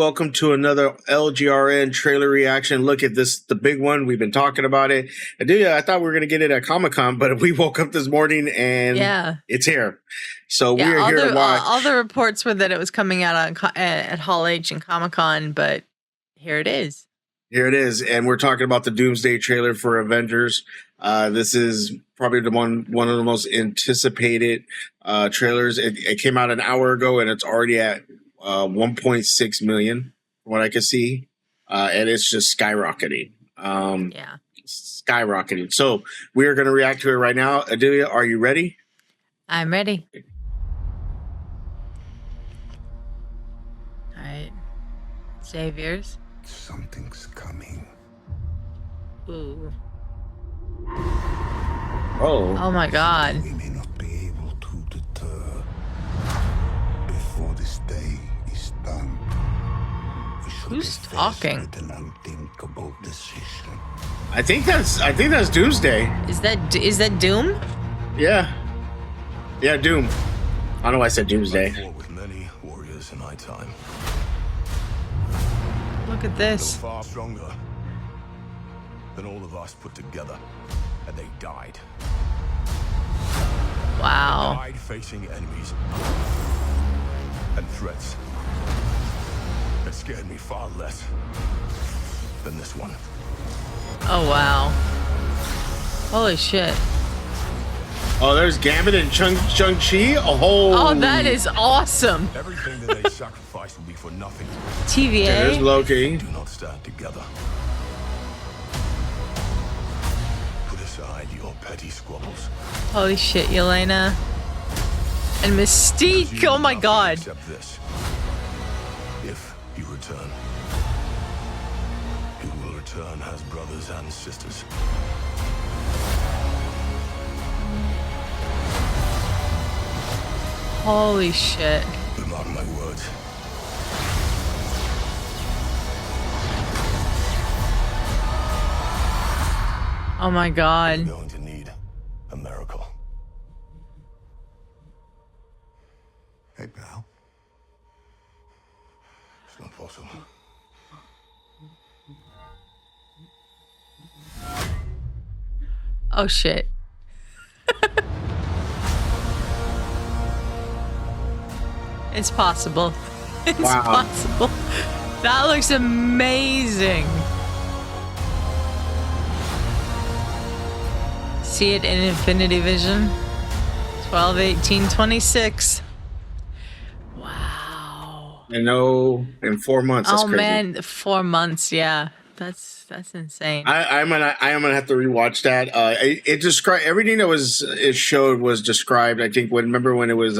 welcome to another LGRN trailer reaction. Look at this, the big one. We've been talking about it. Adelia, I thought we were going to get it at Comic-Con, but we woke up this morning and it's here. So we are here to watch. All the reports were that it was coming out at Hall H and Comic-Con, but here it is. Here it is, and we're talking about the Doomsday trailer for Avengers. This is probably one of the most anticipated trailers. It came out an hour ago, and it's already at 1.6 million, from what I can see, and it's just skyrocketing. Skyrocketing. So we are going to react to it right now. Adelia, are you ready? I'm ready. All right, Saviors. Something's coming. Ooh. Oh my God. We may not be able to deter. Before this day is done, we should Who's be talking? faced with an unthinkable decision. I think that's Doomsday. Is that Doom? Yeah, Doom. I don't know why I said Doomsday. Fought with many warriors in my time. Look at this. Far stronger than all of us put together, and they died. Wow. Died facing enemies and threats that scared me far less than this one. Oh wow. Holy shit. Oh, there's Gambit and Shang-Chi. Oh, that is awesome. Everything that they sacrificed will be for nothing. TVA. Yeah, there's Loki. Do not stand together. Put aside your petty squabbles. Holy shit, Yelena. And Mystique. Oh my God. Except this. If you return, you will return as brothers and sisters. Holy shit. Mark my words. Oh my God. You're going to need a miracle. Hey, pal. It's not possible. Oh shit. It's possible. It's possible. That looks amazing. See it in Infinity Vision. 12/18/26. Wow. I know, in 4 months. That's crazy. Man, 4 months. Yeah, that's insane. I'm gonna have to rewatch that. It described everything that it showed was described. I think remember when it was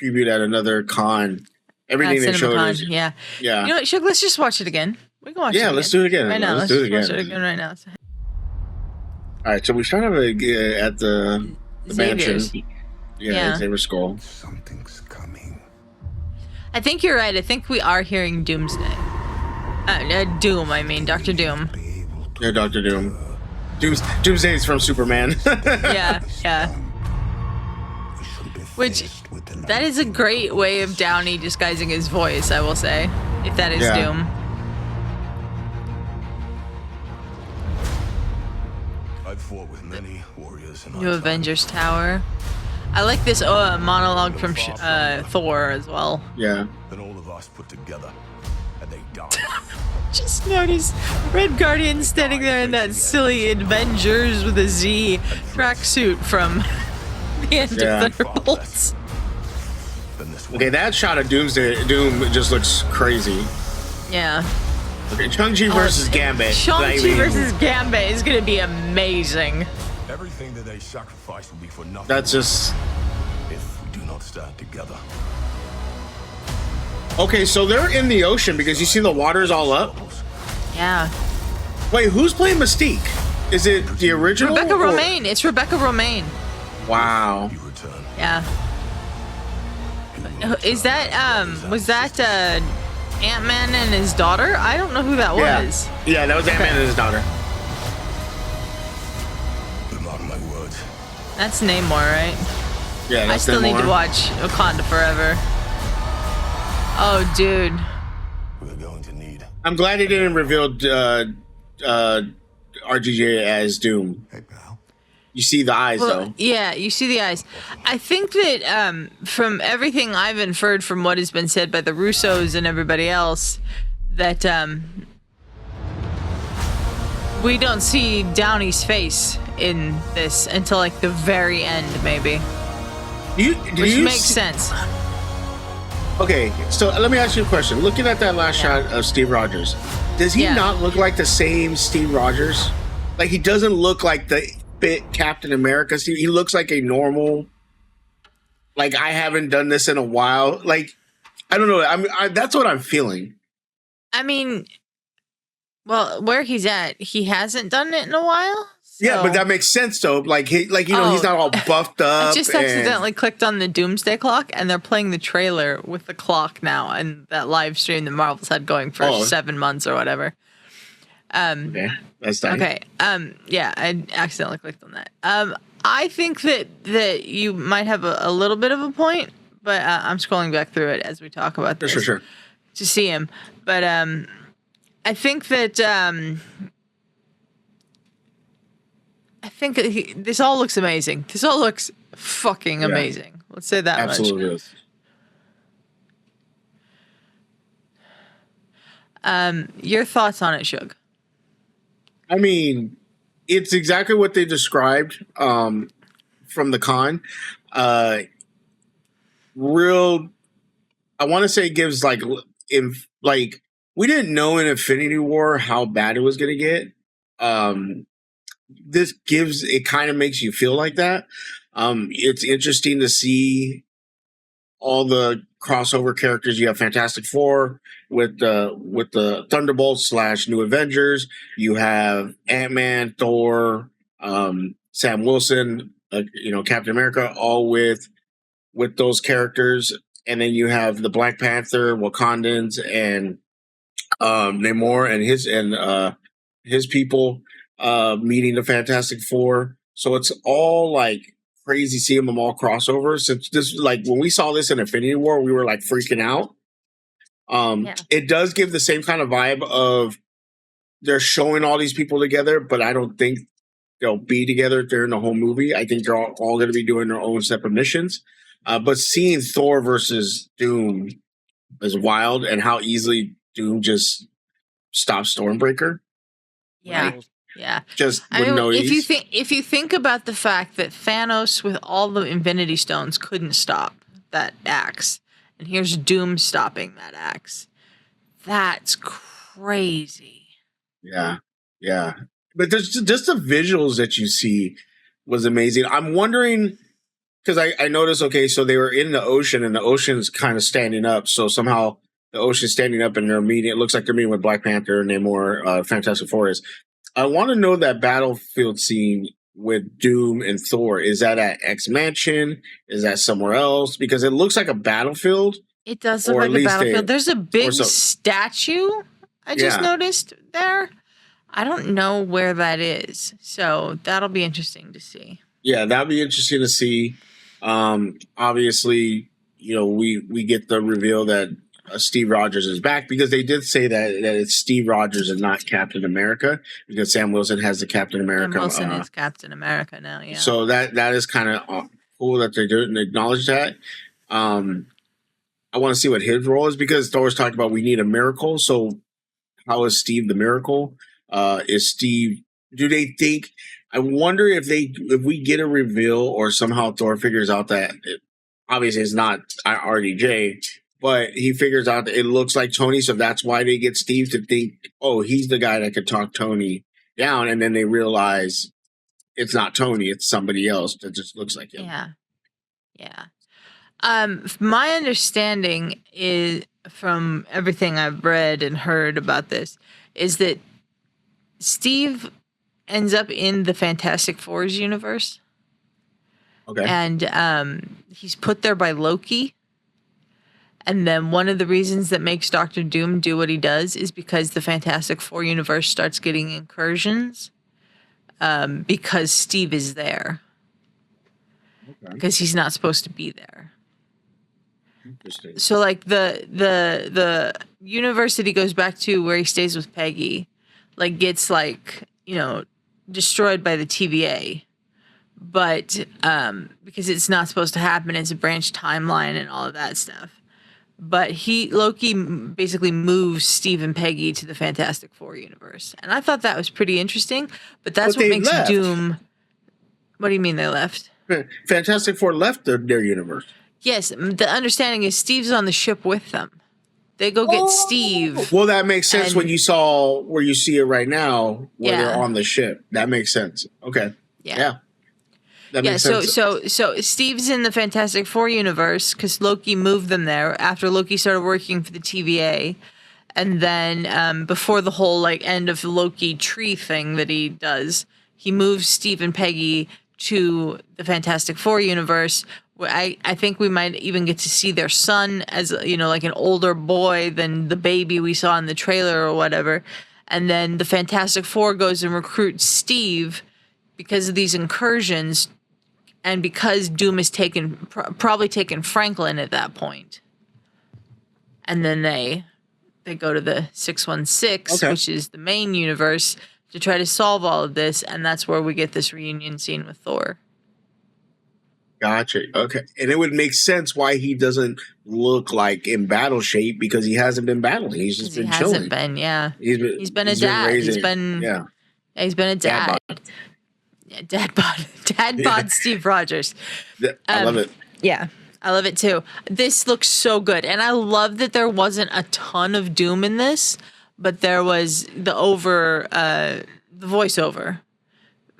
previewed at another con. Everything they showed is, yeah. You know what, Suge, let's just watch it again. We can watch it again. Let's do it again. Right now. Let's do it again. Watch it again right now. All right, so we start at the mansion. Yeah, Xavier Skull. Something's coming. I think you're right. I think we are hearing Doomsday. Doom, I mean, Dr. Doom. Yeah, Dr. Doom. Doomsday is from Superman. Yeah. Which, that is a great way of Downey disguising his voice, I will say, if that is Doom. I've fought with many warriors in New Avengers Tower. I like this monologue from Thor as well. Yeah. Then all of us put together, and they died. Just notice Red Guardian standing there in that silly Avengers with a Z tracksuit from the end of Thunderbolts. Okay, that shot of Doom just looks crazy. Yeah. Okay, Shang-Chi versus Gambit. Shang-Chi versus Gambit is gonna be amazing. Everything that they sacrifice will be for nothing. That's just. If we do not stand together. Okay, so they're in the ocean because you see the water's all up. Yeah. Wait, who's playing Mystique? Is it the original? Rebecca Romaine. It's Rebecca Romaine. Wow. You return. Yeah. Is that was that Ant-Man and his daughter? I don't know who that was. Yeah, that was Ant-Man and his daughter. Mark my words. That's Namor, right? Yeah, that's I still need to watch Wakanda Forever. Oh, dude. We're going I'm glad they didn't reveal RGJ as Doom. Hey, pal. You see the eyes, Well, though. yeah, you see the eyes. I think that from everything I've inferred from what has been said by the Russos and everybody else, that we don't see Downey's face in this until like the very end, maybe. Which makes sense. Okay, so let me ask you a question. Looking at that last shot of Steve Rogers, does he not look like the same Steve Rogers? Like, he doesn't look like the fit Captain America. He looks like a normal, like, I haven't done this in a while. Like, I don't know. That's what I'm feeling. I mean, well, where he's at, he hasn't done it in a while. So. Yeah, but that makes sense though. Like he's not all buffed up. I just accidentally clicked on the Doomsday clock, and they're playing the trailer with the clock now, and that live stream that Marvel's had going for 7 months or whatever. Okay, that's nice. Okay. Yeah, I accidentally clicked on that. I think that you might have a little bit of a point, but I'm scrolling back through it as we talk about this. Sure. To see him, but I think that. I think this all looks amazing. This all looks fucking amazing. Let's say that much. Absolutely. Your thoughts on it, Suge? I mean, it's exactly what they described from the con. Real, I want to say it gives like we didn't know in Infinity War how bad it was going to get. This gives, it kind of makes you feel like that. It's interesting to see all the crossover characters. You have Fantastic Four with the Thunderbolts / New Avengers. You have Ant-Man, Thor, Sam Wilson, Captain America, all with those characters. And then you have the Black Panther, Wakandans, and Namor and his people meeting the Fantastic Four. So it's all like crazy seeing them all crossover. Since this, like, when we saw this in Infinity War, we were like freaking out. It does give the same kind of vibe of they're showing all these people together, but I don't think they'll be together during the whole movie. I think they're all going to be doing their own separate missions. But seeing Thor versus Doom is wild, and how easily Doom just stops Stormbreaker. Yeah. Right? Yeah. Just with no ease. If you think about the fact that Thanos with all the Infinity Stones couldn't stop that axe, and here's Doom stopping that axe. That's crazy. Yeah. But there's just the visuals that you see was amazing. I'm wondering, because I noticed, okay, so they were in the ocean, and the ocean's kind of standing up. So somehow the ocean's standing up, and they're meeting. It looks like they're meeting with Black Panther, Namor, Fantastic Four is. I want to know that battlefield scene with Doom and Thor. Is that at X Mansion? Is that somewhere else? Because it looks like a battlefield. It does look like a battlefield. There's a big statue I just noticed there. I don't know where that is. So that'll be interesting to see. Yeah, that'll be interesting to see. Obviously, we get the reveal that Steve Rogers is back, because they did say that it's Steve Rogers and not Captain America, because Sam Wilson has the Captain America. Sam Wilson is Captain America now, yeah. So that is kind of cool that they didn't acknowledge that. I want to see what his role is, because Thor's talking about we need a miracle. So how is Steve the miracle? Is Steve? Do they think? I wonder if we get a reveal, or somehow Thor figures out that obviously it's not RDJ. But he figures out that it looks like Tony, so that's why they get Steve to think, oh, he's the guy that could talk Tony down. And then they realize it's not Tony, it's somebody else that just looks like him. Yeah. My understanding is, from everything I've read and heard about this, is that Steve ends up in the Fantastic Four's universe. Okay. And he's put there by Loki. And then one of the reasons that makes Doctor Doom do what he does is because the Fantastic Four universe starts getting incursions because Steve is there. Okay. Because he's not supposed to be there. Interesting. So like the universe that he goes back to where he stays with Peggy, like gets like, destroyed by the TVA. But because it's not supposed to happen, it's a branch timeline and all of that stuff. But Loki basically moves Steve and Peggy to the Fantastic Four universe. And I thought that was pretty interesting, but that's what makes left. Doom. What do you mean they left? Fantastic Four left their universe. Yes, the understanding is Steve's on the ship with them. They go get Steve. Well, that makes sense when you saw where you see it right now, where Yeah. they're on the ship. That makes sense. Okay. Yeah. That Yeah, makes sense. so Steve's in the Fantastic Four universe because Loki moved them there after Loki started working for the TVA. And then before the whole like end of the Loki tree thing that he does, he moves Steve and Peggy to the Fantastic Four universe. Where I think we might even get to see their son as, like an older boy than the baby we saw in the trailer or whatever. And then the Fantastic Four goes and recruits Steve because of these incursions and because Doom has probably taken Franklin at that point. And then they go to the 616, which is the main universe, to try to solve all of this, and that's where we get this reunion scene with Thor. Gotcha. Okay. And it would make sense why he doesn't look like in battle shape because he hasn't been battling. He's just been chilling. Hasn't been, yeah. He's been a dad. He's been a dad. Yeah, dad bod Steve Rogers. I love it. Yeah, I love it too. This looks so good. And I love that there wasn't a ton of Doom in this, but there was the voiceover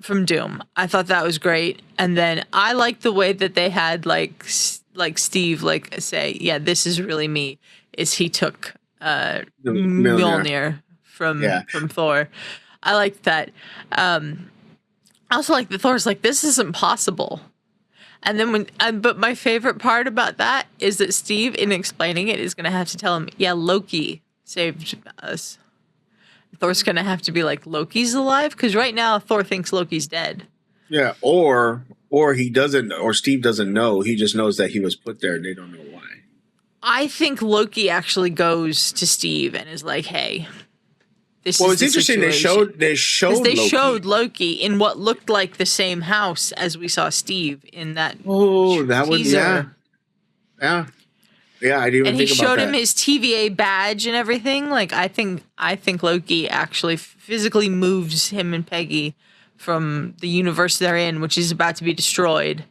from Doom. I thought that was great. And then I like the way that they had like Steve say, yeah, this is really me. Is he took Mjolnir from Thor. I liked that. I also like the Thor's like, this isn't possible. And then but my favorite part about that is that Steve, in explaining it, is going to have to tell him, yeah, Loki saved us. Thor's going to have to be like, Loki's alive? Because right now Thor thinks Loki's dead. Yeah, or he doesn't, or Steve doesn't know. He just knows that he was put there and they don't know why. I think Loki actually goes to Steve and is like, hey, this well, is it's interesting. Situation. They showed Loki in what looked like the same house as we saw Steve in that. Oh, that teaser. was yeah. Yeah, I didn't even and think he about showed that. him his TVA badge and everything. Like I think Loki actually physically moves him and Peggy from the universe they're in, which is about to be destroyed,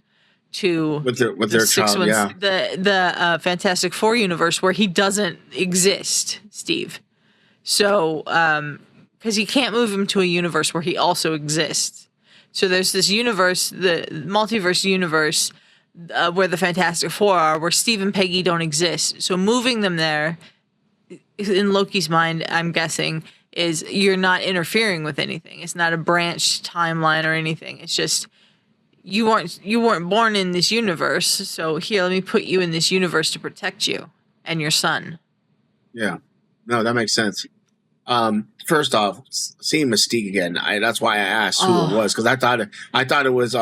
to with their child, the Fantastic Four universe where he doesn't exist, Steve. So, because he can't move him to a universe where he also exists. So there's this universe, the multiverse universe, where the Fantastic Four are, where Steve and Peggy don't exist. So moving them there, in Loki's mind, I'm guessing, is you're not interfering with anything. It's not a branched timeline or anything. It's just you weren't born in this universe. So here, let me put you in this universe to protect you and your son. Yeah, no, that makes sense. First off, seeing Mystique again, that's why I asked who it was, because I thought it was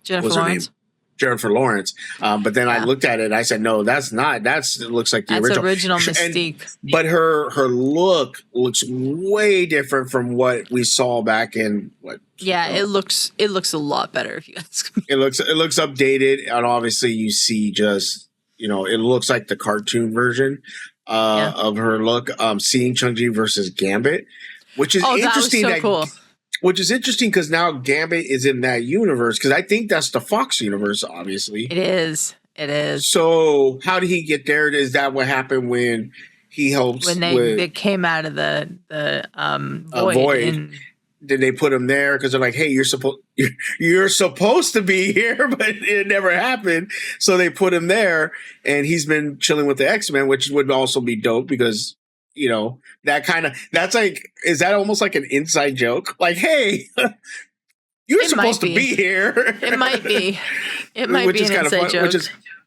Jennifer Lawrence. Jennifer Lawrence. But then I looked at it and I said, no, that's not. It looks like the original Mystique. But her look looks way different from what we saw back in what. Yeah, it looks a lot better if you ask me. It looks updated, and obviously you see just it looks like the cartoon version of her look. Seeing Chun-Li versus Gambit, which is interesting. That was so cool. Which is interesting because now Gambit is in that universe, because I think that's the Fox universe, obviously. It is. So how did he get there? Is that what happened when he helps? When they came out of the void. Did they put him there because they're like, hey, you're supposed to be here, but it never happened. So they put him there, and he's been chilling with the X-Men, which would also be dope because that's like, is that almost like an inside joke? Like, hey, you're supposed to be here. It might be. It might be an inside joke.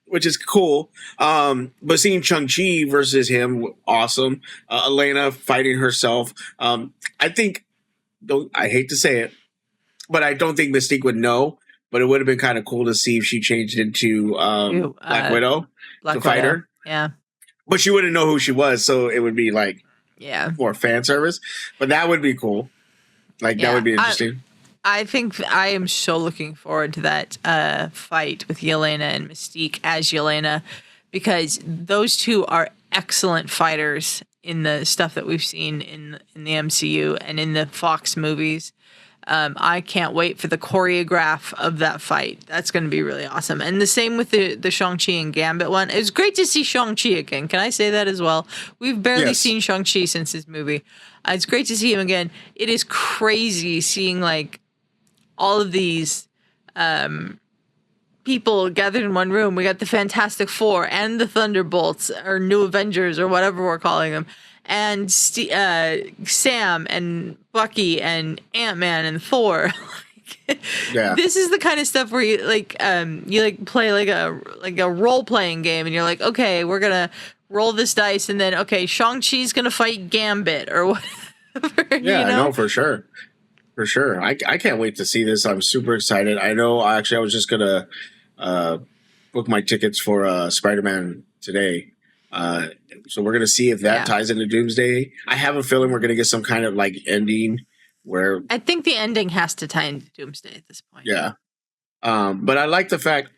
Which is cool. But seeing Shang-Chi versus him, awesome. Elena fighting herself. I hate to say it, but I don't think Mystique would know but it would have been kind of cool to see if she changed into Black Widow to fight her. Yeah. But she wouldn't know who she was, so it would be like more fan service. But that would be cool. Like that would be interesting. I think I am so looking forward to that fight with Yelena and Mystique as Yelena, because those two are excellent fighters in the stuff that we've seen in the MCU and in the Fox movies. I can't wait for the choreograph of that fight. That's going to be really awesome. And the same with the Shang-Chi and Gambit one. It was great to see Shang-Chi again. Can I say that as well? We've barely seen Shang-Chi since his movie. It's great to see him again. It is crazy seeing like all of these people gathered in one room. We got the Fantastic Four and the Thunderbolts, or New Avengers, or whatever we're calling them, and Sam and Bucky and Ant-Man and Thor. This is the kind of stuff where you play like a role playing game, and you're like, okay, we're gonna roll this dice, and then Shang-Chi's gonna fight Gambit or whatever. Yeah, I know for sure. For sure. I can't wait to see this. I'm super excited. I know, actually, I was just going to book my tickets for Spider-Man today. So we're going to see if that ties into Doomsday. I have a feeling we're going to get some kind of like ending where... I think the ending has to tie into Doomsday at this point. Yeah. But I like the fact,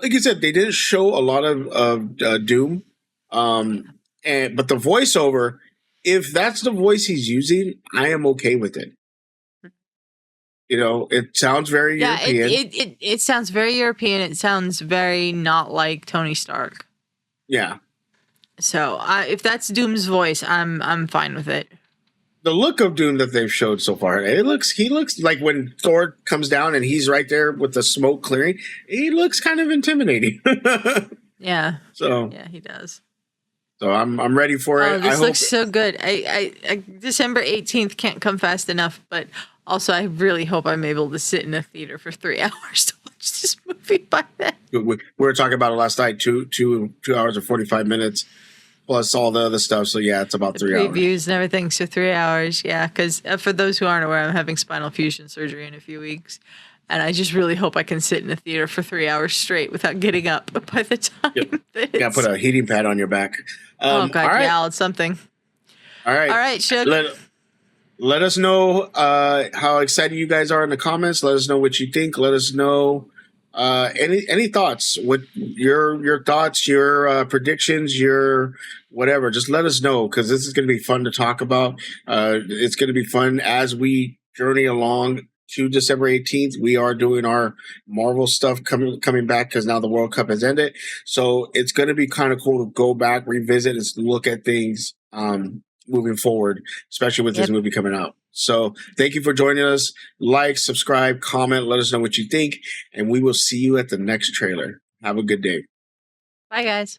like you said, they didn't show a lot of Doom. But the voiceover, if that's the voice he's using, I am okay with it. You know, it sounds very European. It sounds very European. It sounds very not like Tony Stark. Yeah. So if that's Doom's voice, I'm fine with it. The look of Doom that they've showed so far, he looks like when Thor comes down and he's right there with the smoke clearing, he looks kind of intimidating. Yeah. So yeah, he does. So I'm ready for it. This looks so good. I December 18th can't come fast enough, but also I really hope I'm able to sit in a theater for 3 hours to watch this movie by then. We were talking about it last night, 2 hours and 45 minutes, plus all the other stuff. So yeah, it's about 3 hours. Previews and everything, so 3 hours. Yeah, because for those who aren't aware, I'm having spinal fusion surgery in a few weeks. And I just really hope I can sit in a theater for 3 hours straight without getting up by the time that yeah, put a heating pad on your back. Oh, God, yeah, it's something. All right. All right, Suge. Let us know how excited you guys are in the comments. Let us know what you think. Let us know any thoughts. What your thoughts, your predictions, your whatever. Just let us know, because this is going to be fun to talk about. It's going to be fun as we journey along to December 18th. We are doing our Marvel stuff coming back, because now the World Cup has ended. So it's going to be kind of cool to go back, revisit, and look at things moving forward, especially with this movie coming out. So thank you for joining us. Like, subscribe, comment, let us know what you think, and we will see you at the next trailer. Have a good day. Bye, guys.